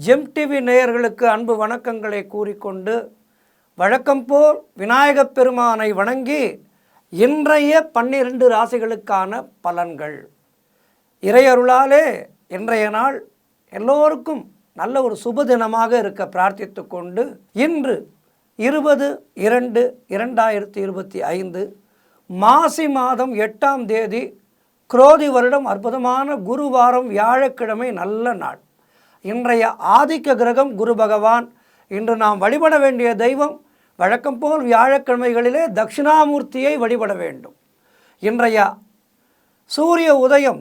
GeM TV நேயர்களுக்கு அன்பு வணக்கங்களை கூறிக்கொண்டு வழக்கம் போல் விநாயகப் பெருமானை வணங்கி இன்றைய 12 ராசிகளுக்கான பலன்கள் இறையருளாலே இன்றைய நாள் எல்லோருக்கும் நல்ல ஒரு சுப தினமாக இருக்க பிரார்த்தித்து கொண்டு இன்று 20/2/2025 மாசி மாதம் 8ஆம் தேதி குரோதி வருடம் அற்புதமான குருவாரம் வியாழக்கிழமை நல்ல நாள். இன்றைய ஆதிக்க கிரகம் குரு பகவான். இன்று நாம் வழிபட வேண்டிய தெய்வம் வழக்கம் போல் வியாழக்கிழமைகளிலே தட்சிணாமூர்த்தியை வழிபட வேண்டும். இன்றைய சூரிய உதயம்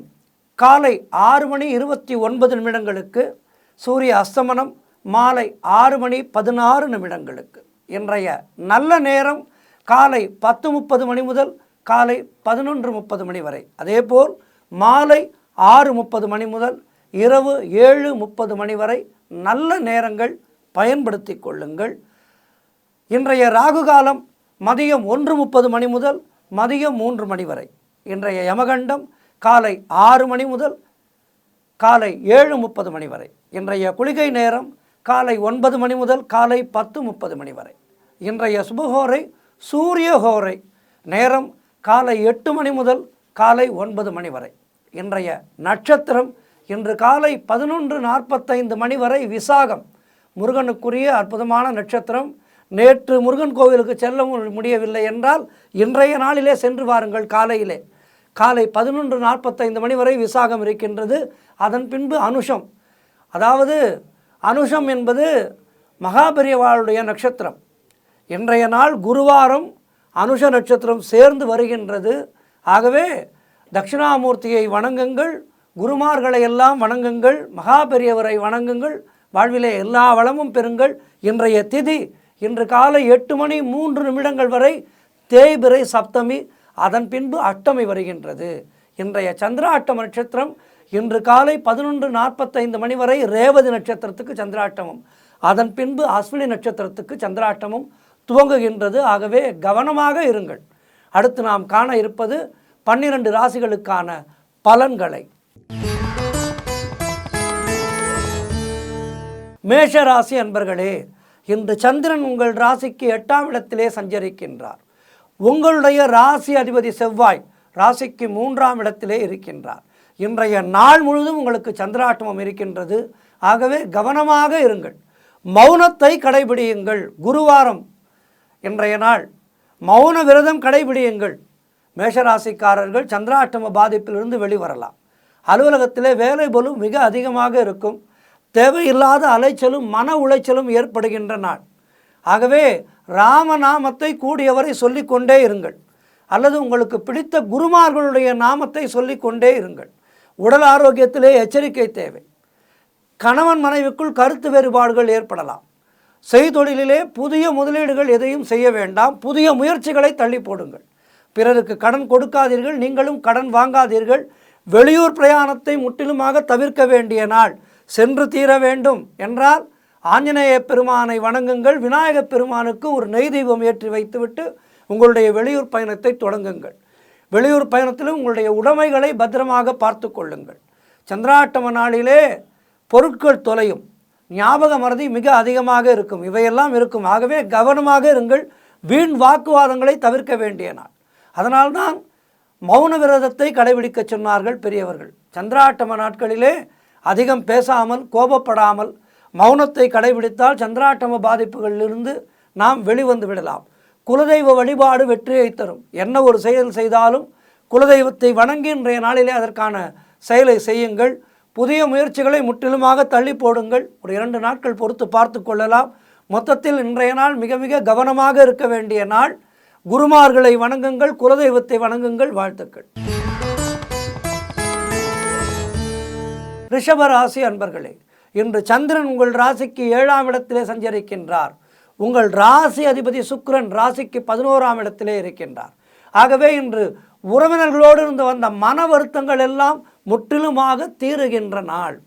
காலை 6:29 சூரிய அஸ்தமனம் மாலை 6:16 இன்றைய நல்ல நேரம் காலை 10:30 முதல் காலை 11:30 வரை. அதேபோல் மாலை 6:30 முதல் இரவு 7:30 வரை நல்ல நேரங்கள் பயன்படுத்தி கொள்ளுங்கள். இன்றைய ராகு காலம் மதியம் 1:30 முதல் மதியம் 3 வரை. இன்றைய யமகண்டம் காலை 6 முதல் காலை 7:30 வரை. இன்றைய குளிகை நேரம் காலை 9 முதல் காலை 10:30 வரை. இன்றைய சுபஹோரை சூரியஹோரை நேரம் காலை 8 முதல் காலை 9 வரை. இன்றைய நட்சத்திரம் இன்று காலை 11:45 வரை விசாகம், முருகனுக்குரிய அற்புதமான நட்சத்திரம். நேற்று முருகன் கோவிலுக்கு செல்ல முடியவில்லை என்றால் இன்றைய நாளிலே சென்று வாருங்கள். காலை 11:45 வரை விசாகம் இருக்கின்றது. அதன் பின்பு அனுஷம், அதாவது அனுஷம் என்பது மகாபெரியவாளுடைய நட்சத்திரம். இன்றைய நாள் குருவாரம் அனுஷ நட்சத்திரம் சேர்ந்து வருகின்றது. ஆகவே தட்சிணாமூர்த்தியை வணங்குங்கள், குருமார்களை எல்லாம் வணங்குங்கள், மகாபெரியவரை வணங்குங்கள், வாழ்விலே எல்லா வளமும் பெறுங்கள். இன்றைய திதி இன்று காலை 8:03 வரை தேய்பிறை சப்தமி, அதன் பின்பு அஷ்டமி வருகின்றது. இன்றைய சந்திராஷ்டம நட்சத்திரம் இன்று காலை 11:45 வரை ரேவதி நட்சத்திரத்துக்கு சந்திராஷ்டமம், அதன் பின்பு அஸ்வினி நட்சத்திரத்துக்கு சந்திராஷ்டமம் துவங்குகின்றது. ஆகவே கவனமாக இருங்கள். அடுத்து நாம் காண இருப்பது 12 ராசிகளுக்கான பலன்களை. மேஷ ராசி அன்பர்களே, இன்று சந்திரன் உங்கள் ராசிக்கு 8ஆம் இடத்திலே சஞ்சரிக்கின்றார். உங்களுடைய ராசி அதிபதி செவ்வாய் ராசிக்கு 3ஆம் இடத்திலே இருக்கின்றார். இன்றைய நாள் முழுவதும் உங்களுக்கு சந்திராஷ்டமம் இருக்கின்றது. ஆகவே கவனமாக இருங்கள், மௌனத்தை கடைபிடியுங்கள். குருவாரம் இன்றைய நாள் மௌன விரதம் கடைபிடியுங்கள். மேஷராசிக்காரர்கள் சந்திராஷ்டம பாதிப்பிலிருந்து வெளிவரலாம். அலுவலகத்திலே வேலை பளு மிக அதிகமாக இருக்கும். தேவையில்லாத அலைச்சலும் மன உளைச்சலும் ஏற்படுகின்ற நாள். ஆகவே ராமநாமத்தை கூடியவரை சொல்லிக்கொண்டே இருங்கள், அல்லது உங்களுக்கு பிடித்த குருமார்களுடைய நாமத்தை சொல்லிக்கொண்டே இருங்கள். உடல் ஆரோக்கியத்திலே எச்சரிக்கை தேவை. கணவன் மனைவிக்குள் கருத்து வேறுபாடுகள் ஏற்படலாம். செய்தொழிலிலே புதிய முதலீடுகள் எதையும் செய்ய வேண்டாம். புதிய முயற்சிகளை தள்ளி போடுங்கள். பிறருக்கு கடன் கொடுக்காதீர்கள், நீங்களும் கடன் வாங்காதீர்கள். வெளியூர் பிரயாணத்தை முற்றிலுமாக தவிர்க்க வேண்டிய நாள். சென்று தீர வேண்டும் என்றால் ஆஞ்சநேய பெருமானை வணங்குங்கள். விநாயகப் பெருமானுக்கு ஒரு நெய் தீபம் ஏற்றி வைத்துவிட்டு உங்களுடைய வெளியூர் பயணத்தை தொடங்குங்கள். வெளியூர் பயணத்திலும் உங்களுடைய உடைமைகளை பத்திரமாக பார்த்து கொள்ளுங்கள். சந்திராஷ்டம நாளிலே பொருட்கள் தொலையும், ஞாபக மறதி மிக அதிகமாக இருக்கும், இவையெல்லாம் இருக்கும். ஆகவே கவனமாக இருங்கள். வீண் வாக்குவாதங்களை தவிர்க்க வேண்டிய நாள். அதனால்தான் மௌன விரதத்தை கடைபிடிக்க சொன்னார்கள் பெரியவர்கள். சந்திராஷ்டம நாட்களிலே அதிகம் பேசாமல் கோபப்படாமல் மௌனத்தை கடைபிடித்தால் சந்திராஷ்டம பாதிப்புகளிலிருந்து நாம் வெளிவந்து விடலாம். குலதெய்வ வழிபாடு வெற்றியை தரும். என்ன ஒரு செயல் செய்தாலும் குலதெய்வத்தை வணங்கி இன்றைய நாளிலே அதற்கான செயலை செய்யுங்கள். புதிய முயற்சிகளை முற்றிலுமாக தள்ளி போடுங்கள். ஒரு 2 நாட்கள் பொறுத்து பார்த்து கொள்ளலாம். மொத்தத்தில் இன்றைய நாள் மிக மிக கவனமாக இருக்க வேண்டிய நாள். குருமார்களை வணங்குங்கள், குலதெய்வத்தை வணங்குங்கள். வாழ்த்துக்கள். ரிஷப ராசி அன்பர்களே, இன்று சந்திரன் உங்கள் ராசிக்கு 7ஆம் இடத்திலே சஞ்சரிக்கின்றார். உங்கள் ராசி அதிபதி சுக்கிரன் ராசிக்கு 11ஆம் இடத்திலே இருக்கின்றார். ஆகவே இன்று உறவினர்களோடு இருந்து வந்த மன வருத்தங்கள் எல்லாம் முற்றிலுமாக தீருகின்ற நாள்.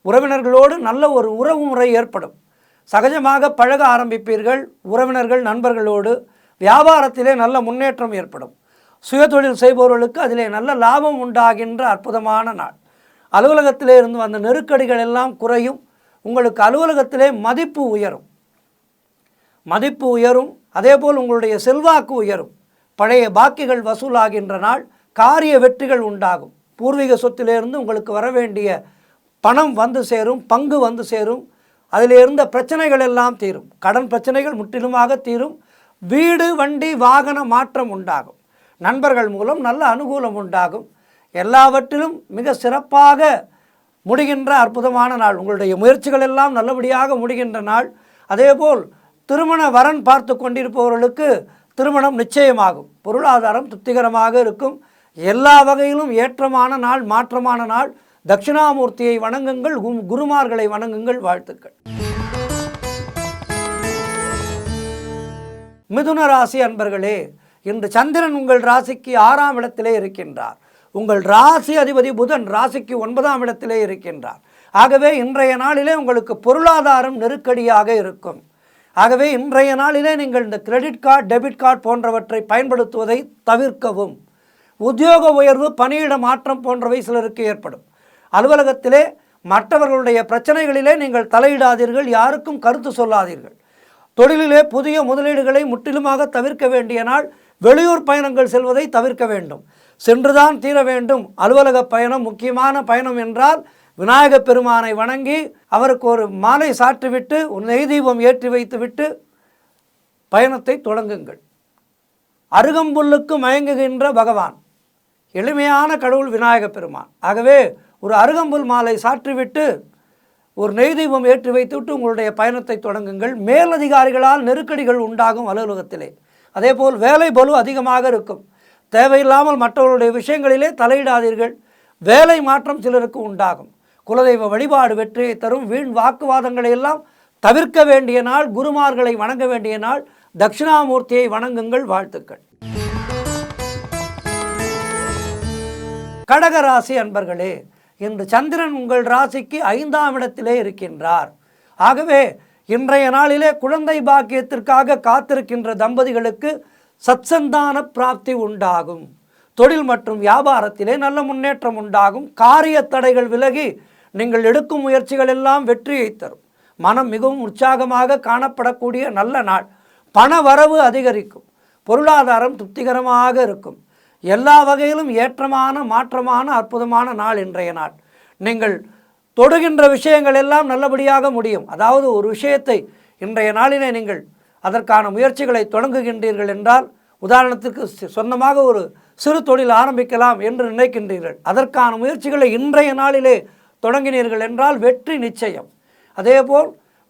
உறவினர்களோடு நல்ல ஒரு உறவு முறை ஏற்படும். சகஜமாக பழக ஆரம்பிப்பீர்கள். உறவினர்கள் நண்பர்களோடு வியாபாரத்திலே நல்ல முன்னேற்றம் ஏற்படும். சுயதொழில் செய்பவர்களுக்கு அதிலே நல்ல லாபம் உண்டாகின்ற அற்புதமான நாள். அலுவலகத்திலே இருந்து வந்த நெருக்கடிகள் எல்லாம் குறையும். உங்களுக்கு அலுவலகத்திலே மதிப்பு உயரும். அதேபோல் உங்களுடைய செல்வாக்கு உயரும். பழைய பாக்கிகள் வசூலாகின்ற நாள். காரிய வெற்றிகள் உண்டாகும். பூர்வீக சொத்திலிருந்து உங்களுக்கு வர வேண்டிய பணம் வந்து சேரும், பங்கு வந்து சேரும். அதில் இருந்த பிரச்சனைகள் எல்லாம் தீரும். கடன் பிரச்சனைகள் முற்றிலுமாக தீரும். வீடு, வண்டி, வாகன மாற்றம் உண்டாகும். நண்பர்கள் மூலம் நல்ல அனுகூலம் உண்டாகும். எல்லாவற்றிலும் மிக சிறப்பாக முடிகின்ற அற்புதமான நாள். உங்களுடைய முயற்சிகள் எல்லாம் நல்லபடியாக முடிகின்ற நாள். அதேபோல் திருமண வரன் பார்த்து கொண்டிருப்பவர்களுக்கு திருமணம் நிச்சயமாகும். பொருளாதாரம் திருப்திகரமாக இருக்கும். எல்லா வகையிலும் ஏற்றமான நாள், மாற்றமான நாள். தட்சிணாமூர்த்தியை வணங்குங்கள், குருமார்களை வணங்குங்கள். வாழ்த்துக்கள். மிதுன ராசி அன்பர்களே, இன்று சந்திரன் உங்கள் ராசிக்கு 6ஆம் இடத்திலே இருக்கின்றார். உங்கள் ராசி அதிபதி புதன் ராசிக்கு 9ஆம் இடத்திலே இருக்கின்றார். ஆகவே இன்றைய நாளிலே உங்களுக்கு பொருளாதாரம் நெருக்கடியாக இருக்கும். ஆகவே இன்றைய நாளிலே நீங்கள் இந்த கிரெடிட் கார்டு, டெபிட் கார்டு போன்றவற்றை பயன்படுத்துவதை தவிர்க்கவும். உத்தியோக உயர்வு, பணியிட மாற்றம் போன்றவை சிலருக்கு ஏற்படும். அலுவலகத்திலே மற்றவர்களுடைய பிரச்சனைகளிலே நீங்கள் தலையிடாதீர்கள். யாருக்கும் கருத்து சொல்லாதீர்கள். தொழிலிலே புதிய முதலீடுகளை முற்றிலுமாக தவிர்க்க வேண்டிய நாள். வெளியூர் பயணங்கள் செல்வதை தவிர்க்க வேண்டும். சென்றுதான் தீர வேண்டும். அலுவலக பயணம் முக்கியமான பயணம் என்றால் விநாயகப் பெருமானை வணங்கி அவருக்கு ஒரு மாலை சாற்றிவிட்டு ஒரு நெய் தீபம் ஏற்றி வைத்துவிட்டு பயணத்தை தொடங்குங்கள். அருகம்புல்லுக்கு மயங்குகின்ற பகவான், எளிமையான கடவுள் விநாயகப் பெருமான். ஆகவே ஒரு அருகம்புல் மாலை சாற்றிவிட்டு ஒரு நெய் தீபம் ஏற்றி வைத்துவிட்டு உங்களுடைய பயணத்தை தொடங்குங்கள். மேலதிகாரிகளால் நெருக்கடிகள் உண்டாகும் அலுவலகத்திலே. அதேபோல் வேலை பளு அதிகமாக இருக்கும். தேவையில்லாமல் மற்றவர்களுடைய விஷயங்களிலே தலையிடாதீர்கள். வேலை மாற்றம் சிலருக்கு உண்டாகும். குலதெய்வ வழிபாடு வெற்றியை தரும். வீண் வாக்குவாதங்களை எல்லாம் தவிர்க்க வேண்டிய நாள். குருமார்களை வணங்க வேண்டிய நாள். தட்சிணாமூர்த்தியை வணங்குங்கள். வாழ்த்துக்கள். கடகராசி அன்பர்களே, இன்று சந்திரன் உங்கள் ராசிக்கு 5ஆம் இடத்திலே இருக்கின்றார். ஆகவே இன்றைய நாளிலே குழந்தை பாக்கியத்திற்காக காத்திருக்கின்ற தம்பதிகளுக்கு சத்சந்தான பிராப்தி உண்டாகும். தொழில் மற்றும் வியாபாரத்திலே நல்ல முன்னேற்றம் உண்டாகும். காரிய தடைகள் விலகி நீங்கள் எடுக்கும் முயற்சிகள் எல்லாம் வெற்றியை தரும். மனம் மிகவும் உற்சாகமாக காணப்படக்கூடிய நல்ல நாள். பண வரவு அதிகரிக்கும். பொருளாதாரம் திருப்திகரமாக இருக்கும். எல்லா வகையிலும் ஏற்றமான, மாற்றமான, அற்புதமான நாள் இன்றைய நாள். நீங்கள் தொடுகின்ற விஷயங்கள் எல்லாம் நல்லபடியாக முடியும். அதாவது ஒரு விஷயத்தை இன்றைய நாளிலே நீங்கள் அதற்கான முயற்சிகளை தொடங்குகின்றீர்கள் என்றால், உதாரணத்துக்கு சொந்தமாக ஒரு சிறு தொழில் ஆரம்பிக்கலாம் என்று நினைக்கின்றீர்கள். அதற்கான முயற்சிகளை இன்றைய நாளிலே தொடங்கினீர்கள் என்றால் வெற்றி நிச்சயம். அதேபோல்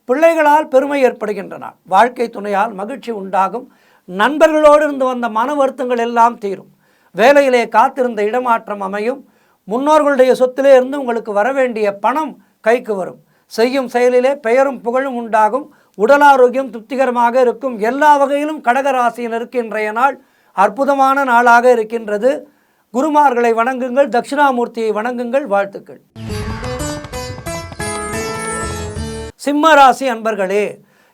பிள்ளைகளால் பெருமை ஏற்படுகின்ற நாள். வாழ்க்கை துணையால் மகிழ்ச்சி உண்டாகும். நண்பர்களோடு இருந்து வந்த மன வருத்தங்கள் எல்லாம் தீரும். வேலையிலே காத்திருந்த இடமாற்றம் அமையும். முன்னோர்களுடைய சொத்திலே இருந்து உங்களுக்கு வரவேண்டிய பணம் கைக்கு வரும். செய்யும் செயலிலே பெயரும் புகழும் உண்டாகும். உடல் ஆரோக்கியம் திருப்திகரமாக இருக்கும். எல்லா வகையிலும் கடகராசியினருக்கு இன்றைய நாள் அற்புதமான நாளாக இருக்கின்றது. குருமார்களை வணங்குங்கள். தட்சிணாமூர்த்தியை வணங்குங்கள். வாழ்த்துக்கள். சிம்ம ராசி அன்பர்களே,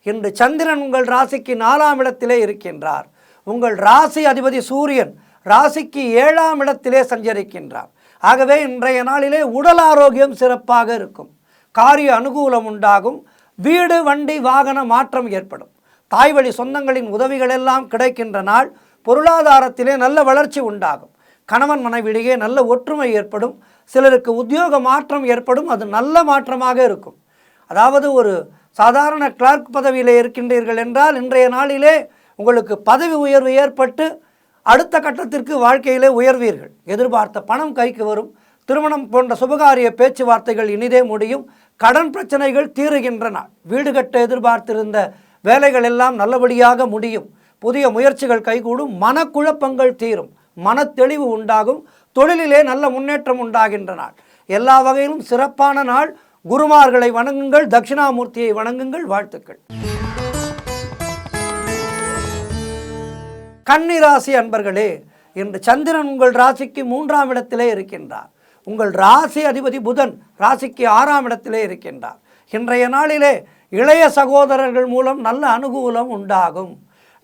இன்று சந்திரன் உங்கள் ராசிக்கு 4ஆம் இடத்திலே இருக்கின்றார். உங்கள் ராசி அதிபதி சூரியன் ராசிக்கு 7ஆம் இடத்திலே சஞ்சரிக்கின்றார். ஆகவே இன்றைய நாளிலே உடல் ஆரோக்கியம் சிறப்பாக இருக்கும். காரிய அனுகூலம் உண்டாகும். வீடு, வண்டி, வாகன மாற்றம் ஏற்படும். தாய்வழி சொந்தங்களின் உதவிகள் எல்லாம் கிடைக்கின்ற நாள். பொருளாதாரத்திலே நல்ல வளர்ச்சி உண்டாகும். கணவன் மனைவியிடையே நல்ல ஒற்றுமை ஏற்படும். சிலருக்கு உத்தியோக மாற்றம் ஏற்படும். அது நல்ல மாற்றமாக இருக்கும். அதாவது ஒரு சாதாரண கிளார்க் பதவியிலே இருக்கின்றீர்கள் என்றால் இன்றைய நாளிலே உங்களுக்கு பதவி உயர்வு ஏற்பட்டு அடுத்த கட்டத்திற்கு வாழ்க்கையிலே உயர்வீர்கள். எதிர்பார்த்த பணம் கைக்கு வரும். திருமணம் போன்ற சுபகாரிய பேச்சுவார்த்தைகள் இனிதே முடியும். கடன் பிரச்சனைகள் தீருகின்ற நாள். வீடு கட்ட எதிர்பார்த்திருந்த வேலைகள் எல்லாம் நல்லபடியாக முடியும். புதிய முயற்சிகள் கைகூடும். மனக்குழப்பங்கள் தீரும். மனத்தெளிவு உண்டாகும். தொழிலிலே நல்ல முன்னேற்றம் உண்டாகின்ற நாள். எல்லா வகையிலும் சிறப்பான நாள். குருமார்களை வணங்குங்கள். தட்சிணாமூர்த்தியை வணங்குங்கள். வாழ்த்துக்கள். கன்னிராசி அன்பர்களே, இன்று சந்திரன் உங்கள் ராசிக்கு 3ஆம் இடத்திலே இருக்கின்றார். உங்கள் ராசி அதிபதி புதன் ராசிக்கு 6ஆம் இடத்திலே இருக்கின்றார். இன்றைய நாளிலே இளைய சகோதரர்கள் மூலம் நல்ல அனுகூலம் உண்டாகும்.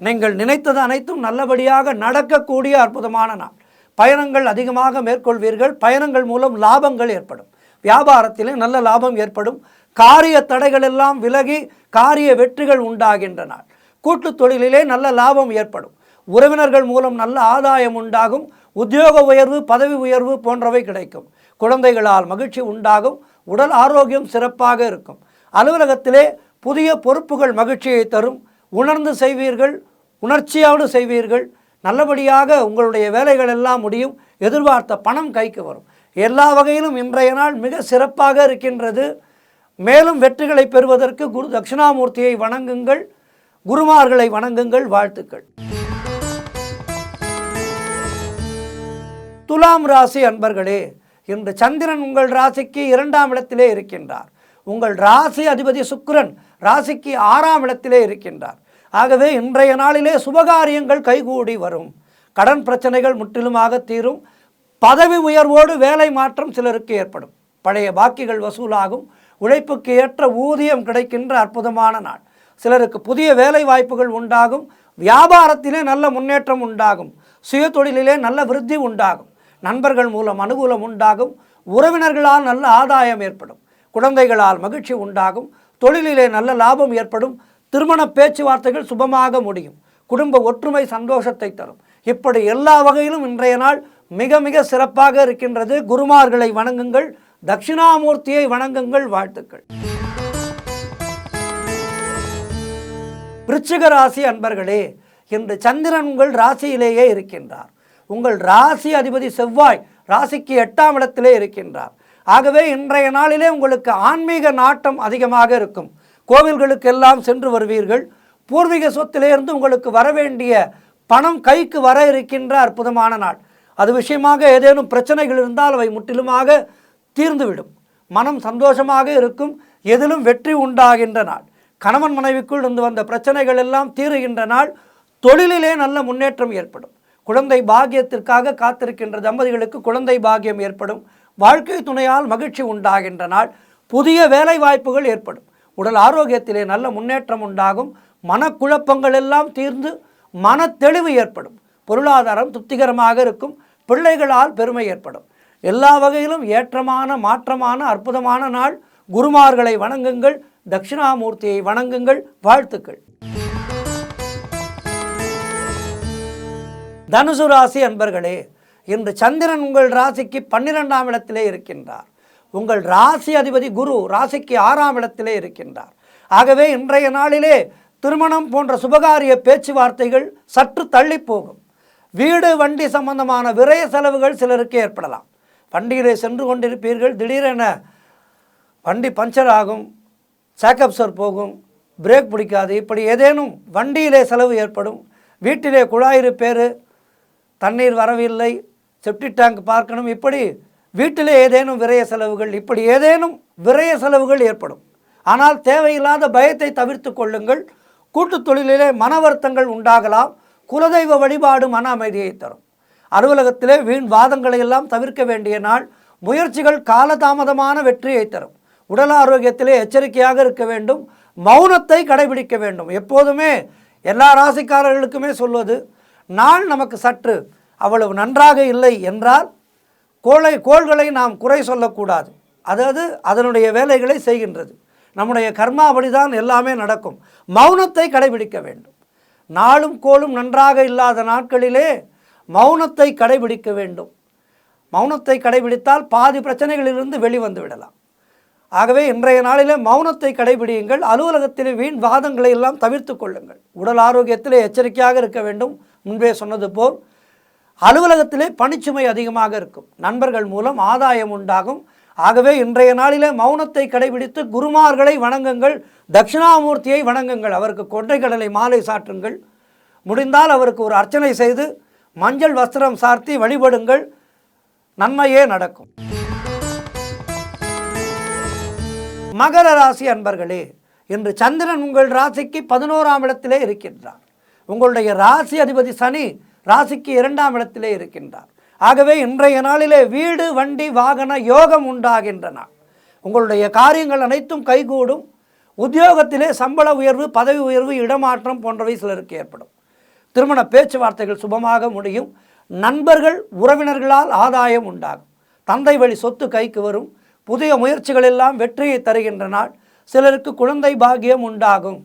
நீங்கள் நினைத்தது அனைத்தும் நல்லபடியாக நடக்கக்கூடிய அற்புதமான நாள். பயணங்கள் அதிகமாக மேற்கொள்வீர்கள். பயணங்கள் மூலம் லாபங்கள் ஏற்படும். வியாபாரத்திலே நல்ல லாபம் ஏற்படும். காரிய தடைகள் எல்லாம் விலகி காரிய வெற்றிகள் உண்டாகின்ற நாள். கூட்டுத் தொழிலிலே நல்ல லாபம் ஏற்படும். உறவினர்கள் மூலம் நல்ல ஆதாயம் உண்டாகும். உத்தியோக உயர்வு, பதவி உயர்வு போன்றவை கிடைக்கும். குழந்தைகளால் மகிழ்ச்சி உண்டாகும். உடல் ஆரோக்கியம் சிறப்பாக இருக்கும். அலுவலகத்திலே புதிய பொறுப்புகள் மகிழ்ச்சியை தரும். உணர்ந்து செய்வீர்கள், உணர்ச்சியோடு செய்வீர்கள். நல்லபடியாக உங்களுடைய வேலைகள் எல்லாம் முடியும். எதிர்பார்த்த பணம் கைக்கு வரும். எல்லா வகையிலும் இன்றைய நாள் மிக சிறப்பாக இருக்கின்றது. மேலும் வெற்றிகளை பெறுவதற்கு குரு தட்சிணாமூர்த்தியை வணங்குங்கள், குருமார்களை வணங்குங்கள். வாழ்த்துக்கள். துலாம் ராசி அன்பர்களே, இன்று சந்திரன் உங்கள் ராசிக்கு 2ஆம் இடத்திலே இருக்கின்றார். உங்கள் ராசி அதிபதி சுக்கிரன் ராசிக்கு 6ஆம் இடத்திலே இருக்கின்றார். ஆகவே இன்றைய நாளிலே சுபகாரியங்கள் கைகூடி வரும். கடன் பிரச்சனைகள் முற்றிலுமாக தீரும். பதவி உயர்வோடு வேலை மாற்றம் சிலருக்கு ஏற்படும். பழைய பாக்கிகள் வசூலாகும். உழைப்புக்கு ஏற்ற ஊதியம் கிடைக்கின்ற அற்புதமான நாள். சிலருக்கு புதிய வேலை வாய்ப்புகள் உண்டாகும். வியாபாரத்திலே நல்ல முன்னேற்றம் உண்டாகும். சுய தொழிலிலே நல்ல விருத்தி உண்டாகும். நண்பர்கள் மூலம் அனுகூலம் உண்டாகும். உறவினர்களால் நல்ல ஆதாயம் ஏற்படும். குழந்தைகளால் மகிழ்ச்சி உண்டாகும். தொழிலிலே நல்ல லாபம் ஏற்படும். திருமண பேச்சுவார்த்தைகள் சுபமாக முடியும். குடும்ப ஒற்றுமை சந்தோஷத்தை தரும். இப்படி எல்லா வகையிலும் இன்றைய நாள் மிக மிக சிறப்பாக இருக்கின்றது. குருமார்களை வணங்குங்கள், தட்சிணாமூர்த்தியை வணங்குங்கள். வாழ்த்துக்கள். விருச்சிக ராசி அன்பர்களே, இன்று சந்திரன் உங்கள் ராசியிலேயே இருக்கின்றார். உங்கள் ராசி அதிபதி செவ்வாய் ராசிக்கு 8ஆம் இடத்திலே இருக்கின்றார். ஆகவே இன்றைய நாளிலே உங்களுக்கு ஆன்மீக நாட்டம் அதிகமாக இருக்கும். கோவில்களுக்கு எல்லாம் சென்று வருவீர்கள். பூர்வீக சொத்திலிருந்து உங்களுக்கு வரவேண்டிய பணம் கைக்கு வர இருக்கின்ற அற்புதமான நாள். அது விஷயமாக ஏதேனும் பிரச்சனைகள் இருந்தால் அவை முற்றிலுமாக தீர்ந்துவிடும். மனம் சந்தோஷமாக இருக்கும். எதிலும் வெற்றி உண்டாகின்ற நாள். கணவன் மனைவிக்குள் இருந்து வந்த பிரச்சனைகள் எல்லாம் தீருகின்ற நாள். தொழிலிலே நல்ல முன்னேற்றம் ஏற்படும். குழந்தை பாக்கியத்திற்காக காத்திருக்கின்ற தம்பதிகளுக்கு குழந்தை பாக்கியம் ஏற்படும். வாழ்க்கை துணையால் மகிழ்ச்சி உண்டாகின்ற நாள். புதிய வேலை வாய்ப்புகள் ஏற்படும். உடல் ஆரோக்கியத்திலே நல்ல முன்னேற்றம் உண்டாகும். மனக்குழப்பங்கள் எல்லாம் தீர்ந்து மன தெளிவு ஏற்படும். பொருளாதாரம் திருப்திகரமாக இருக்கும். பிள்ளைகளால் பெருமை ஏற்படும். எல்லா வகையிலும் ஏற்றமான மாற்றமான அற்புதமான நாள். குருமார்களை வணங்குங்கள், தட்சிணாமூர்த்தியை வணங்குங்கள். வாழ்த்துக்கள். தனுசு ராசி அன்பர்களே, இன்று சந்திரன் உங்கள் ராசிக்கு 12ஆம் இடத்திலே இருக்கின்றார். உங்கள் ராசி அதிபதி குரு ராசிக்கு 6ஆம் இடத்திலே இருக்கின்றார். ஆகவே இன்றைய நாளிலே திருமணம் போன்ற சுபகாரிய பேச்சுவார்த்தைகள் சற்று தள்ளி போகும். வீடு வண்டி சம்பந்தமான விரய செலவுகள் சிலருக்கு ஏற்படலாம். வண்டியிலே சென்று கொண்டிருப்பீர்கள். திடீரென வண்டி பஞ்சர் ஆகும், சேக்கப்சர் போகும், பிரேக் பிடிக்காது. இப்படி ஏதேனும் வண்டியிலே செலவு ஏற்படும். வீட்டிலே குழாய் ரிப்பேரு, தண்ணீர் வரவில்லை, செப்டி டேங்க் பார்க்கணும். இப்படி வீட்டிலே ஏதேனும் விரய செலவுகள், இப்படி ஏதேனும் விரய செலவுகள் ஏற்படும். ஆனால் தேவையில்லாத பயத்தை தவிர்த்து கொள்ளுங்கள். கூட்டுத் தொழிலிலே மன வருத்தங்கள் உண்டாகலாம். குலதெய்வ வழிபாடு மன அமைதியை தரும். அலுவலகத்திலே வீண் வாதங்களை எல்லாம் தவிர்க்க வேண்டிய நாள். முயற்சிகள் காலதாமதமான வெற்றியை தரும். உடல் ஆரோக்கியத்திலே எச்சரிக்கையாக இருக்க வேண்டும். மௌனத்தை கடைபிடிக்க வேண்டும். எப்போதுமே எல்லா ராசிக்காரர்களுக்குமே சொல்வது, நாள் நமக்கு சற்று அவ்வளவு நன்றாக இல்லை என்றால் கோள்களை நாம் குறை சொல்லக்கூடாது. அதாவது அதனுடைய வேலைகளை செய்கின்றது. நம்முடைய கர்மாபடிதான் எல்லாமே நடக்கும். மௌனத்தை கடைபிடிக்க வேண்டும். நாளும் கோளும் நன்றாக இல்லாத நாட்களிலே மௌனத்தை கடைபிடிக்க வேண்டும். மௌனத்தை கடைபிடித்தால் பாதி பிரச்சனைகளிலிருந்து வெளிவந்து விடலாம். ஆகவே இன்றைய நாளிலே மௌனத்தை கடைபிடியுங்கள். அலுவலகத்திலே வீண் வாதங்களை எல்லாம் தவிர்த்து கொள்ளுங்கள். உடல் ஆரோக்கியத்திலே எச்சரிக்கையாக இருக்க வேண்டும். முன்பே சொன்னது போல் அலுவலகத்திலே பணிச்சுமை அதிகமாக இருக்கும். நண்பர்கள் மூலம் ஆதாயம் உண்டாகும். ஆகவே இன்றைய நாளிலே மௌனத்தை கடைபிடித்து குருமார்களை வணங்குங்கள், தட்சிணாமூர்த்தியை வணங்குங்கள். அவருக்கு கொண்டைக்கடலை மாலை சாற்றுங்கள். முடிந்தால் அவருக்கு ஒரு அர்ச்சனை செய்து மஞ்சள் வஸ்திரம் சார்த்தி வழிபடுங்கள். நன்மையே நடக்கும். மகர ராசி அன்பர்களே, இன்று சந்திரன் உங்கள் ராசிக்கு 11ஆம் இடத்திலே இருக்கின்றார். உங்களுடைய ராசி அதிபதி சனி ராசிக்கு 2ஆம் இடத்திலே இருக்கின்றார். ஆகவே இன்றைய நாளிலே வீடு வண்டி வாகன யோகம் உண்டாகின்ற நாள். உங்களுடைய காரியங்கள் அனைத்தும் கைகூடும். உத்தியோகத்திலே சம்பள உயர்வு, பதவி உயர்வு, இடமாற்றம் போன்றவை சிலருக்கு ஏற்படும். திருமண பேச்சுவார்த்தைகள் சுபமாக முடியும். நண்பர்கள் உறவினர்களால் ஆதாயம் உண்டாகும். தந்தை வழி சொத்து கைக்கு வரும். புதிய முயற்சிகள் எல்லாம் வெற்றியை தருகின்ற நாள். சிலருக்கு குழந்தை பாக்கியம் உண்டாகும்.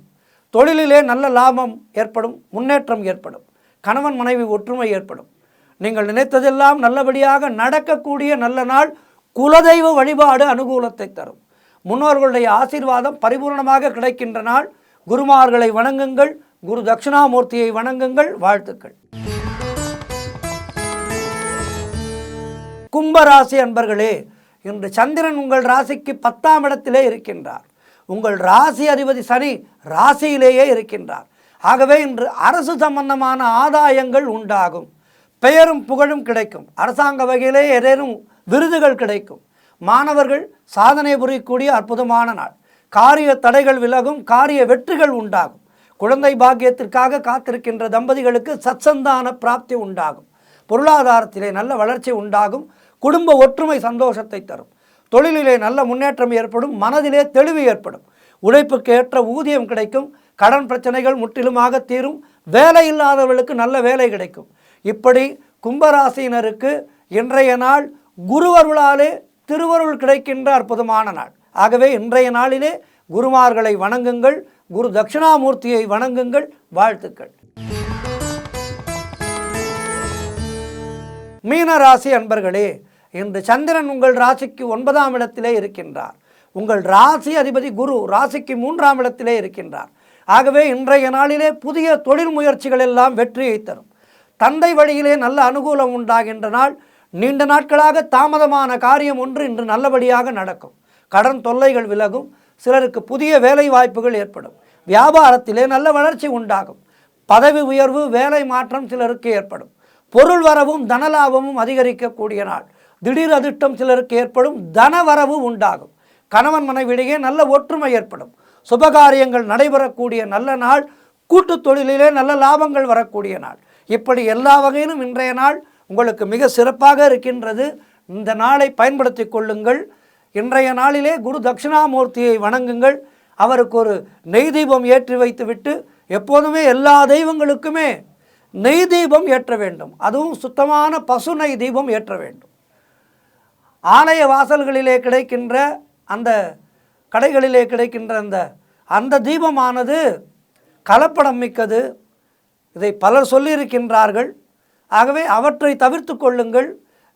தொழிலிலே நல்ல லாபம் ஏற்படும், முன்னேற்றம் ஏற்படும். கணவன் மனைவி ஒற்றுமை ஏற்படும். நீங்கள் நினைத்ததெல்லாம் நல்லபடியாக நடக்கக்கூடிய நல்ல நாள். குலதெய்வ வழிபாடு அனுகூலத்தை தரும். முன்னோர்களுடைய ஆசீர்வாதம் பரிபூர்ணமாக கிடைக்கின்ற நாள். குருமார்களை வணங்குங்கள், குரு தட்சிணாமூர்த்தியை வணங்குங்கள். வாழ்த்துக்கள். கும்பராசி அன்பர்களே, இன்று சந்திரன் உங்கள் ராசிக்கு 10ஆம் இடத்திலே இருக்கின்றார். உங்கள் ராசி அதிபதி சனி ராசியிலேயே இருக்கின்றார். ஆகவே இன்று அரசு சம்பந்தமான ஆதாயங்கள் உண்டாகும். பெயரும் புகழும் கிடைக்கும். அரசாங்க வகையிலே ஏதேனும் விருதுகள் கிடைக்கும். மாணவர்கள் சாதனை புரியக்கூடிய அற்புதமான நாள். காரிய தடைகள் விலகும், காரிய வெற்றிகள் உண்டாகும். குழந்தை பாக்கியத்திற்காக காத்திருக்கின்ற தம்பதிகளுக்கு சத்சந்தான பிராப்தி உண்டாகும். பொருளாதாரத்திலே நல்ல வளர்ச்சி உண்டாகும். குடும்ப ஒற்றுமை சந்தோஷத்தை தரும். தொழிலிலே நல்ல முன்னேற்றம் ஏற்படும். மனதிலே தெளிவு ஏற்படும். உழைப்புக்கு ஏற்ற ஊதியம் கிடைக்கும். கடன் பிரச்சனைகள் முற்றிலுமாக தீரும். வேலை இல்லாதவர்களுக்கு நல்ல வேலை கிடைக்கும். இப்படி கும்பராசியினருக்கு இன்றைய நாள் குருவருளாலே திருவருள் கிடைக்கின்ற அற்புதமான நாள். ஆகவே இன்றைய நாளிலே குருமார்களை வணங்குங்கள், குரு தட்சிணாமூர்த்தியை வணங்குங்கள். வாழ்த்துக்கள். மீனராசி அன்பர்களே, இன்று சந்திரன் உங்கள் ராசிக்கு 9ஆம் இடத்திலே இருக்கின்றார். உங்கள் ராசி அதிபதி குரு ராசிக்கு 3ஆம் இடத்திலே இருக்கின்றார். ஆகவே இன்றைய நாளிலே புதிய தொழில் முயற்சிகள் எல்லாம் வெற்றியை தரும். தந்தை வழியிலே நல்ல அனுகூலம் உண்டாகின்ற நாள். நீண்ட நாட்களாக தாமதமான காரியம் ஒன்று இன்று நல்லபடியாக நடக்கும். கடன் தொல்லைகள் விலகும். சிலருக்கு புதிய வேலை வாய்ப்புகள் ஏற்படும். வியாபாரத்திலே நல்ல வளர்ச்சி உண்டாகும். பதவி உயர்வு, வேலை மாற்றம் சிலருக்கு ஏற்படும். பொருள் வரவும் தனலாபமும் அதிகரிக்கக்கூடிய நாள். திடீர் அதிர்ஷ்டம் சிலருக்கு ஏற்படும். தனவரவு உண்டாகும். கணவன் மனைவியிடையே நல்ல ஒற்றுமை ஏற்படும். சுபகாரியங்கள் நடைபெறக்கூடிய நல்ல நாள். கூட்டுத் தொழிலிலே நல்ல லாபங்கள் வரக்கூடிய நாள். இப்படி எல்லா வகையிலும் இன்றைய நாள் உங்களுக்கு மிக சிறப்பாக இருக்கின்றது. இந்த நாளை பயன்படுத்தி கொள்ளுங்கள். இன்றைய நாளிலே குரு தட்சிணாமூர்த்தியை வணங்குங்கள். அவருக்கு ஒரு நெய் தீபம் ஏற்றி வைத்துவிட்டு, எப்போதுமே எல்லா தெய்வங்களுக்குமே நெய் தீபம் ஏற்ற வேண்டும். அதுவும் சுத்தமான பசு நெய் தீபம் ஏற்ற வேண்டும். ஆலய வாசல்களிலே கிடைக்கின்ற அந்த கடைகளிலே கிடைக்கின்ற அந்த தீபமானது கலப்படம் மிக்கது. இதை பலர் சொல்லியிருக்கின்றார்கள். ஆகவே அவற்றை தவிர்த்து கொள்ளுங்கள்.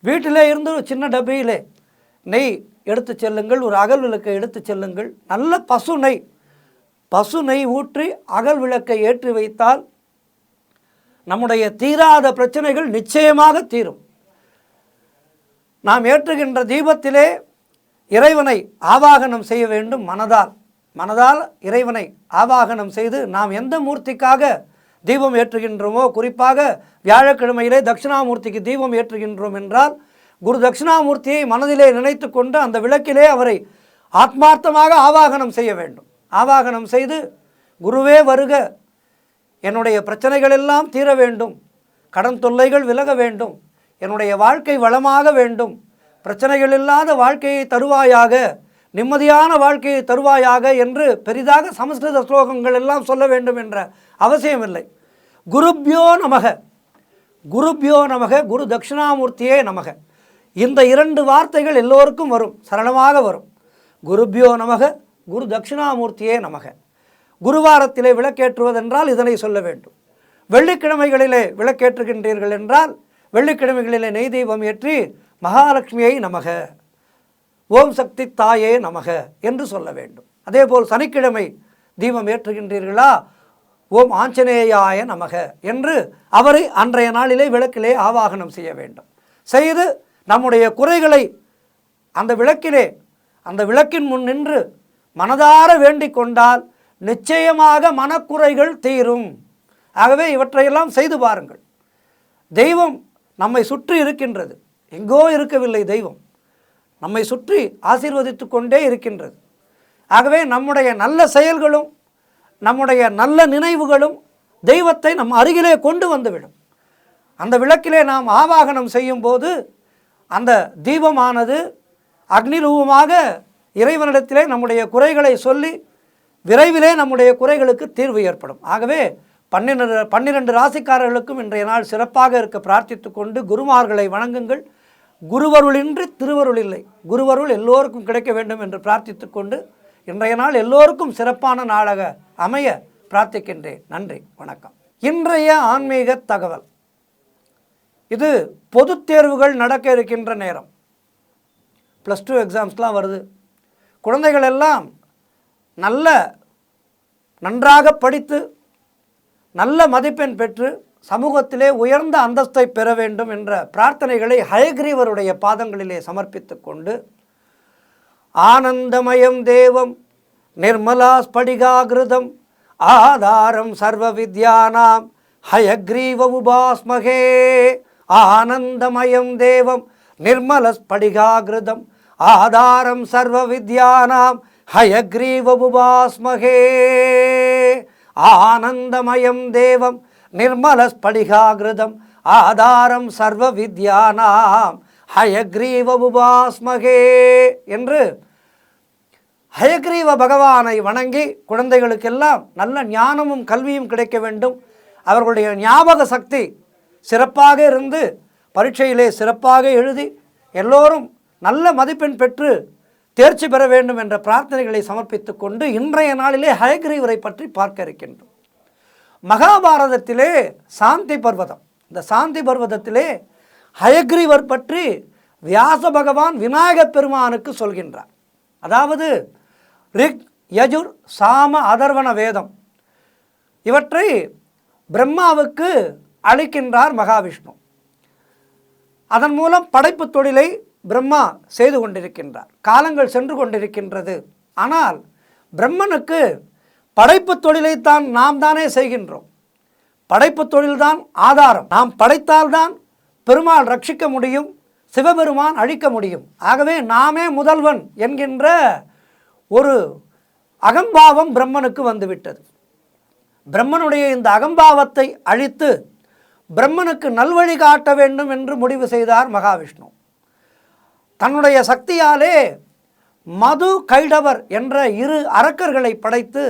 வீட்டிலே இருந்து ஒரு சின்ன டப்பியிலே நெய் எடுத்து செல்லுங்கள். ஒரு அகல் விளக்கை எடுத்து செல்லுங்கள். நல்ல பசு நெய் ஊற்றி அகல் விளக்கை ஏற்றி வைத்தால் நம்முடைய தீராத பிரச்சனைகள் நிச்சயமாக தீரும். நாம் ஏற்றுகின்ற தீபத்திலே இறைவனை ஆவாகனம் செய்ய வேண்டும். மனதால் இறைவனை ஆவாகனம் செய்து நாம் எந்த மூர்த்திக்காக தீபம் ஏற்றுகின்றோமோ, குறிப்பாக வியாழக்கிழமையிலே தட்சிணாமூர்த்திக்கு தீபம் ஏற்றுகின்றோம் என்றால் குரு தட்சிணாமூர்த்தியை மனதிலே நினைத்து கொண்டு அந்த விளக்கிலே அவரை ஆத்மார்த்தமாக ஆவாகனம் செய்ய வேண்டும். ஆவாகனம் செய்து, குருவே வருக, என்னுடைய பிரச்சனைகள் எல்லாம் தீர வேண்டும், கடன் தொல்லைகள் விலக வேண்டும், என்னுடைய வாழ்க்கை வளமாக வேண்டும், பிரச்சனைகள் இல்லாத வாழ்க்கையை தருவாயாக, நிம்மதியான வாழ்க்கையை தருவாயாக என்று பெரிதாக சமஸ்கிருத ஸ்லோகங்கள் எல்லாம் சொல்ல வேண்டும் என்ற அவசியமில்லை. குருப்யோ நமக, குருப்யோ நமக, குரு தட்சிணாமூர்த்தியே நமக. இந்த 2 வார்த்தைகள் எல்லோருக்கும் வரும், சரளமாக வரும். குருப்யோ நமக, குரு தட்சிணாமூர்த்தியே நமக. குருவாரத்திலே விளக்கேற்றுவதென்றால் இதனை சொல்ல வேண்டும். வெள்ளிக்கிழமைகளிலே விளக்கேற்றுகின்றீர்கள் என்றால் வெள்ளிக்கிழமைகளிலே நெய் தீபம் ஏற்றி மகாலட்சுமியை நமக, ஓம் சக்தி தாயே நமக என்று சொல்ல வேண்டும். அதேபோல் சனிக்கிழமை தீபம் ஏற்றுகின்றீர்களா, ஓம் ஆஞ்சநேயாய நமக என்று அவரை அன்றைய நாளிலே விளக்கிலே ஆவாகனம் செய்ய வேண்டும். செய்து நம்முடைய குறைகளை அந்த விளக்கின் முன் நின்று மனதார வேண்டிக் கொண்டால் நிச்சயமாக மனக்குறைகள் தீரும். ஆகவே இவற்றையெல்லாம் செய்து பாருங்கள். தெய்வம் நம்மை சுற்றி இருக்கின்றது, எங்கோ இருக்கவில்லை. தெய்வம் நம்மை சுற்றி ஆசீர்வதித்து கொண்டே இருக்கின்றது. ஆகவே நம்முடைய நல்ல செயல்களும் நம்முடைய நல்ல நினைவுகளும் தெய்வத்தை நம் அருகிலே கொண்டு வந்துவிடும். அந்த விளக்கிலே நாம் ஆவாகனம் செய்யும் போது அந்த தீபமானது அக்னி ரூபமாக இறைவனிடத்திலே நம்முடைய குறைகளை சொல்லி விரைவிலே நம்முடைய குறைகளுக்கு தீர்வு ஏற்படும். ஆகவே 12 ராசிக்காரர்களுக்கும் இன்றைய நாள் சிறப்பாக இருக்க பிரார்த்தித்து கொண்டு குருமார்களை வணங்குங்கள். குருவருளின்றி திருவருள் இல்லை. குருவருள் எல்லோருக்கும் கிடைக்க வேண்டும் என்று பிரார்த்தித்து கொண்டு இன்றைய நாள் எல்லோருக்கும் சிறப்பான நாளாக அமைய பிரார்த்திக்கின்றேன். நன்றி, வணக்கம். இன்றைய ஆன்மீக தகவல். இது பொதுத் தேர்வுகள் நடக்க இருக்கின்ற நேரம். +2 எக்ஸாம்ஸ்லாம் வருது. குழந்தைகள் எல்லாம் நன்றாக படித்து நல்ல மதிப்பெண் பெற்று சமூகத்திலே உயர்ந்த அந்தஸ்தை பெற வேண்டும் என்ற பிரார்த்தனைகளை ஹயக்ரீவருடைய பாதங்களிலே சமர்ப்பித்து கொண்டு, ஆனந்தமயம் தேவம் நிர்மலா ஸ்படிகாகிருதம் ஆதாரம் சர்வ வித்யானாம் ஹயக்ரீவ உபாஸ்மகே. ஆனந்தமயம் தேவம் நிர்மல ஸ்படிகாகிருதம் ஆதாரம் சர்வ வித்யானாம் ஹயக்ரீவ உபாஸ்மகே. ஆனந்தமயம் தேவம் நிர்மல ஸ்படிகாகிருதம் ஆதாரம் சர்வ வித்யானாம் ஹயக்ரீவ உபாஸ்மகே என்று ஹயக்ரீவ பகவானை வணங்கி குழந்தைகளுக்கெல்லாம் நல்ல ஞானமும் கல்வியும் கிடைக்க வேண்டும், அவர்களுடைய ஞாபக சக்தி சிறப்பாக இருந்து பரீட்சையிலே சிறப்பாக எழுதி எல்லோரும் நல்ல மதிப்பெண் பெற்று தேர்ச்சி பெற வேண்டும் என்ற பிரார்த்தனைகளை சமர்ப்பித்து கொண்டு இன்றைய நாளிலே ஹயக்ரீவரை பற்றி பார்க்க இருக்கின்றோம். மகாபாரதத்திலே சாந்தி பர்வதம், இந்த சாந்தி பர்வதத்திலே ஹயக்ரீவர் பற்றி வியாச பகவான் விநாயக பெருமானுக்கு சொல்கின்றார். அதாவது ரிக், யஜுர், சாம, அதர்வண வேதம் இவற்றை பிரம்மாவுக்கு அளிக்கின்றார் மகாவிஷ்ணு. அதன் மூலம் படைப்பு தொழிலை பிரம்மா செய்து கொண்டிருக்கின்றார். காலங்கள் சென்று கொண்டிருக்கின்றது. ஆனால் பிரம்மனுக்கு படைப்பு தொழிலைத்தான் நாம் தானே செய்கின்றோம். படைப்பு தொழில்தான் ஆதாரம். நாம் படைத்தால்தான் பெருமாள் ரட்சிக்க முடியும், சிவபெருமான் அழிக்க முடியும். ஆகவே நாமே முதல்வன் என்கின்ற ஒரு அகம்பாவம் பிரம்மனுக்கு வந்துவிட்டது. பிரம்மனுடைய இந்த அகம்பாவத்தை அழித்து பிரம்மனுக்கு நல்வழி காட்ட வேண்டும் என்று முடிவு செய்தார் மகாவிஷ்ணு. தன்னுடைய சக்தியாலே மது, கைடவர் என்ற 2 அரக்கர்களை படைத்து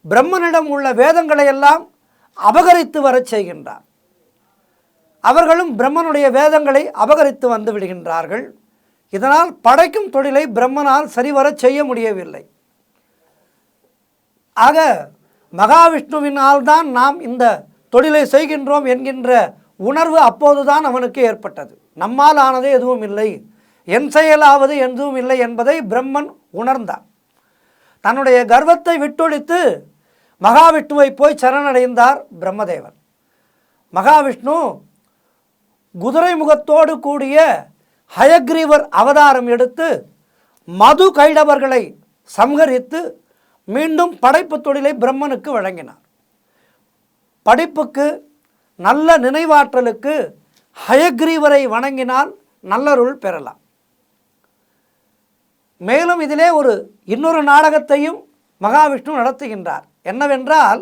பிரம்மனிடம் உள்ள வேதங்களை எல்லாம் அபகரித்து வரச் செய்கின்றார். அவர்களும் பிரம்மனுடைய வேதங்களை அபகரித்து வந்து விடுகின்றார்கள். இதனால் படைக்கும் தொழிலை பிரம்மனால் சரிவரச் செய்ய முடியவில்லை. ஆக மகாவிஷ்ணுவினால் தான் நாம் இந்த தொழிலை செய்கின்றோம் என்கின்ற உணர்வு அப்போதுதான் அவனுக்கு ஏற்பட்டது. நம்மால் ஆனது எதுவும் இல்லை, என் செயலாவது எதுவும் இல்லை என்பதை பிரம்மன் உணர்ந்தார். தன்னுடைய கர்வத்தை விட்டொழித்து மகாவிஷ்ணுவை போய் சரணடைந்தார் பிரம்மதேவன். மகாவிஷ்ணு குதிரை முகத்தோடு கூடிய ஹயக்ரீவர் அவதாரம் எடுத்து மது கைடவர்களை சம்ஹரித்து மீண்டும் படைப்பு தொழிலை பிரம்மனுக்கு வழங்கினார். படிப்புக்கு, நல்ல நினைவாற்றலுக்கு ஹயக்ரீவரை வணங்கினால் நல்லருள் பெறலாம். மேலும் இதிலே இன்னொரு நாடகத்தையும் மகாவிஷ்ணு நடத்துகின்றார். என்னவென்றால்,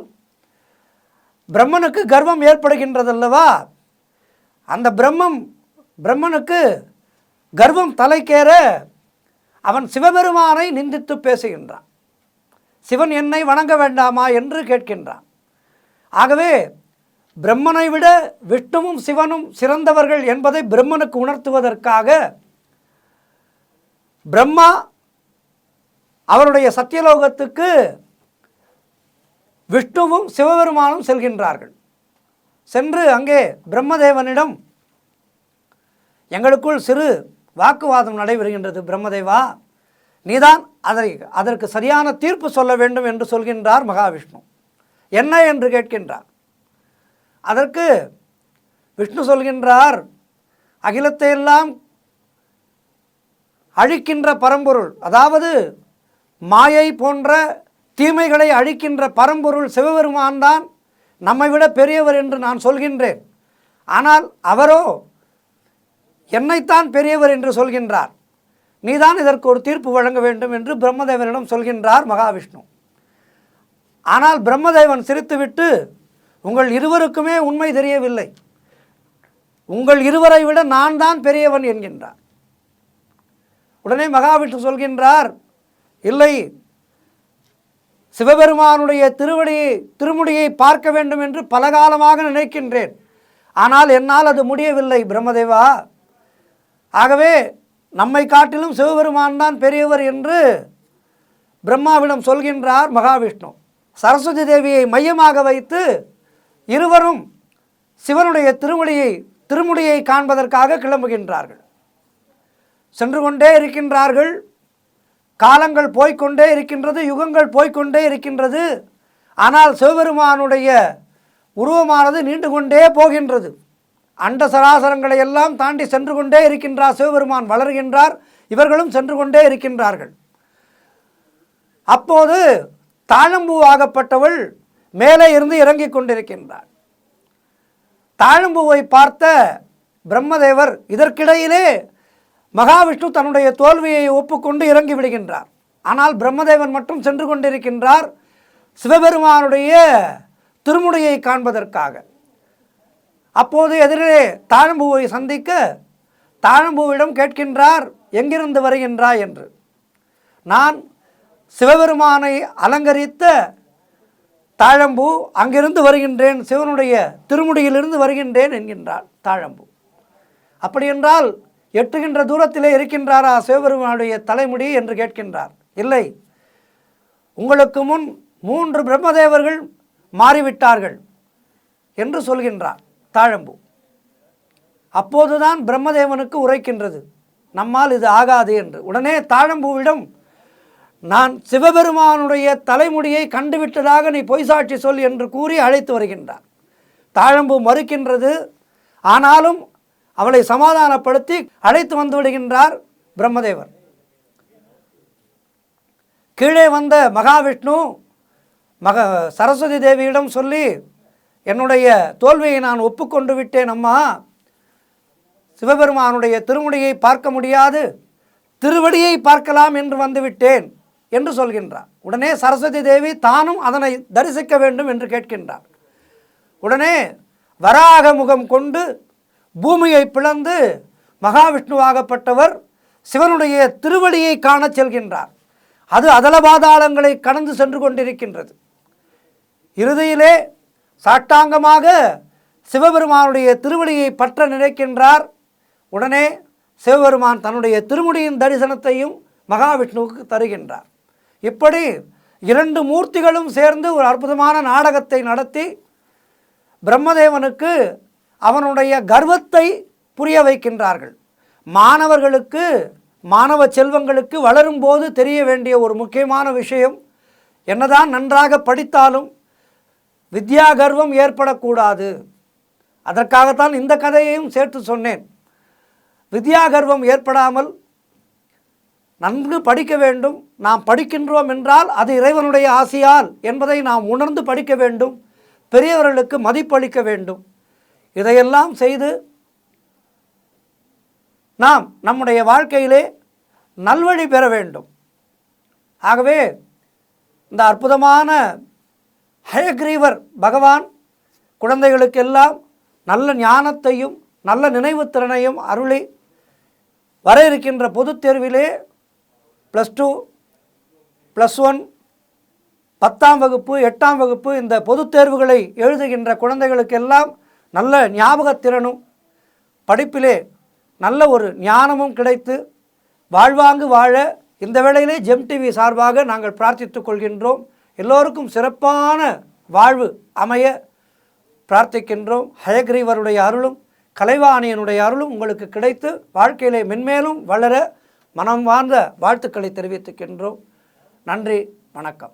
பிரம்மனுக்கு கர்வம் ஏற்படுகின்றதல்லவா, அந்த பிரம்மனுக்கு கர்வம் தலைக்கேற அவன் சிவபெருமானை நிந்தித்து பேசுகின்றான். சிவன் என்னை வணங்க வேண்டாமா என்று கேட்கின்றான். ஆகவே பிரம்மனை விட விஷ்ணுவும் சிவனும் சிறந்தவர்கள் என்பதை பிரம்மனுக்கு உணர்த்துவதற்காக பிரம்மா அவருடைய சத்தியலோகத்துக்கு விஷ்ணுவும் சிவபெருமானும் செல்கின்றார்கள். சென்று அங்கே பிரம்மதேவனிடம் எங்களுக்குள் சிறு வாக்குவாதம் நடைபெறுகின்றது, பிரம்மதேவா நீதான் அதற்கு சரியான தீர்ப்பு சொல்ல வேண்டும் என்று சொல்கின்றார் மகாவிஷ்ணு. என்ன என்று கேட்கின்றார். அதற்கு விஷ்ணு சொல்கின்றார், அகிலத்தை எல்லாம் அழிக்கின்ற பரம்பொருள், அதாவது மாயை போன்ற தீமைகளை அழிக்கின்ற பரம்பொருள் சிவபெருமான் தான் நம்மை விட பெரியவர் என்று நான் சொல்கின்றேன். ஆனால் அவரோ என்னைத்தான் பெரியவர் என்று சொல்கின்றார். நீதான் இதற்கு ஒரு தீர்ப்பு வழங்க வேண்டும் என்று பிரம்மதேவனிடம் சொல்கின்றார் மகாவிஷ்ணு. ஆனால் பிரம்மதேவன் சிரித்துவிட்டு, உங்கள் இருவருக்குமே உண்மை தெரியவில்லை, உங்கள் இருவரை விட நான் தான் பெரியவன் என்கின்றார். உடனே மகாவிஷ்ணு சொல்கின்றார், இல்லை, சிவபெருமானுடைய திருமுடியை பார்க்க வேண்டும் என்று பலகாலமாக நினைக்கின்றேன், ஆனால் என்னால் அது முடியவில்லை பிரம்மதேவா. ஆகவே நம்மை காட்டிலும் சிவபெருமான் தான் பெரியவர் என்று பிரம்மாவிடம் சொல்கின்றார் மகாவிஷ்ணு. சரஸ்வதி தேவியை மையமாக வைத்து இருவரும் சிவனுடைய திருமுடியை காண்பதற்காக கிளம்புகின்றார்கள். சென்று கொண்டே இருக்கின்றார்கள். காலங்கள் போய்கொண்டே இருக்கின்றது, யுகங்கள் போய்கொண்டே இருக்கின்றது. ஆனால் சிவபெருமானுடைய உருவமானது நீண்டு கொண்டே போகின்றது. அண்ட சராசரங்களை எல்லாம் தாண்டி சென்று கொண்டே இருக்கின்றார் சிவபெருமான். வளர்கின்றார், இவர்களும் சென்று கொண்டே இருக்கின்றார்கள். அப்போது தாழம்பூவாகப்பட்டவள் மேலே இருந்து இறங்கிக் கொண்டிருக்கின்றார். தாழம்பூவை பார்த்த பிரம்மதேவர் இதற்கிடையிலே மகாவிஷ்ணு தன்னுடைய தோல்வியை ஒப்புக்கொண்டு இறங்கி விடுகின்றார். ஆனால் பிரம்மதேவன் மட்டும் சென்று கொண்டிருக்கின்றார் சிவபெருமானுடைய திருமுடியை காண்பதற்காக. அப்போது எதிரே தாழம்பூவை சந்திக்க தாழம்பூவிடம் கேட்கின்றார், எங்கிருந்து வருகின்றாய் என்று. நான் சிவபெருமானை அலங்கரித்த தாழம்பூ, அங்கிருந்து வருகின்றேன், சிவனுடைய திருமுடியிலிருந்து வருகின்றேன் என்கின்றார் தாழம்பூ. அப்படியென்றால் எட்டுகின்ற தூரத்திலே இருக்கின்றாரா சிவபெருமானுடைய தலைமுடி என்று கேட்கின்றார். இல்லை, உங்களுக்கு முன் 3 பிரம்மதேவர்கள் மாறிவிட்டார்கள் என்று சொல்கின்றார் தாழம்பூ. அப்போதுதான் பிரம்மதேவனுக்கு உரைக்கின்றது, நம்மால் இது ஆகாது என்று. உடனே தாழம்பூவிடம், நான் சிவபெருமானுடைய தலைமுடியை கண்டுவிட்டதாக நீ பொய் சாட்சி சொல் என்று கூறி அழைத்து வருகின்றார். தாழம்பூ மறுக்கின்றது. ஆனாலும் அவளை சமாதானப்படுத்தி அழைத்து வந்து விடுகின்றார் பிரம்மதேவர். கீழே வந்த மகாவிஷ்ணு சரஸ்வதி தேவியிடம் சொல்லி, என்னுடைய தோல்வியை நான் ஒப்புக்கொண்டு விட்டேன் அம்மா, சிவபெருமானுடைய திருமுடியை பார்க்க முடியாது, திருவடியை பார்க்கலாம் என்று வந்துவிட்டேன் என்று சொல்கின்றார். உடனே சரஸ்வதி தேவி தானும் அதனை தரிசிக்க வேண்டும் என்று கேட்கின்றார். உடனே வராக முகம் கொண்டு பூமியை பிளந்து மகாவிஷ்ணுவாகப்பட்டவர் சிவனுடைய திருவடியை காணச் செல்கின்றார். அது அதலபாதாளங்களை கடந்து சென்று கொண்டிருக்கின்றது. இறுதியிலே சாட்டாங்கமாக சிவபெருமானுடைய திருவடியை பற்ற நினைக்கின்றார். உடனே சிவபெருமான் தன்னுடைய திருமுடியின் தரிசனத்தையும் மகாவிஷ்ணுவுக்கு தருகின்றார். இப்படி 2 மூர்த்திகளும் சேர்ந்து ஒரு அற்புதமான நாடகத்தை நடத்தி பிரம்மதேவனுக்கு அவனுடைய கர்வத்தை புரிய வைக்கின்றார்கள். மாணவர்களுக்கு, மாணவ செல்வங்களுக்கு வளரும்போது தெரிய வேண்டிய ஒரு முக்கியமான விஷயம், என்னதான் நன்றாக படித்தாலும் வித்யா கர்வம் ஏற்படக்கூடாது. அதற்காகத்தான் இந்த கதையையும் சேர்த்து சொன்னேன். வித்யா கர்வம் ஏற்படாமல் நன்கு படிக்க வேண்டும். நாம் படிக்கின்றோம் என்றால் அது இறைவனுடைய ஆசியால் என்பதை நாம் உணர்ந்து படிக்க வேண்டும். பெரியவர்களுக்கு மதிப்பளிக்க வேண்டும். இதையெல்லாம் செய்து நாம் நம்முடைய வாழ்க்கையிலே நல்வழி பெற வேண்டும். ஆகவே இந்த அற்புதமான ஹயக்ரீவர் பகவான் குழந்தைகளுக்கெல்லாம் நல்ல ஞானத்தையும் நல்ல நினைவுத்திறனையும் அருளி வர இருக்கின்ற பொதுத் தேர்விலே +2, +1, 10ஆம் வகுப்பு, 8ஆம் வகுப்பு இந்த பொதுத் தேர்வுகளை எழுதுகின்ற குழந்தைகளுக்கெல்லாம் நல்ல ஞாபகத்திறனும் படிப்பிலே நல்ல ஒரு ஞானமும் கிடைத்து வாழ்வாங்கு வாழ இந்த வேளையிலே ஜெம் டிவி சார்பாக நாங்கள் பிரார்த்தித்துக் கொள்கின்றோம். எல்லோருக்கும் சிறப்பான வாழ்வு அமைய பிரார்த்திக்கின்றோம். ஹயக்ரீவருடைய அருளும் கலைவாணியனுடைய அருளும் உங்களுக்கு கிடைத்து வாழ்க்கையிலே மென்மேலும் வளர மனம் வாழ்ந்த வாழ்த்துக்களை தெரிவித்துக்கின்றோம். நன்றி, வணக்கம்.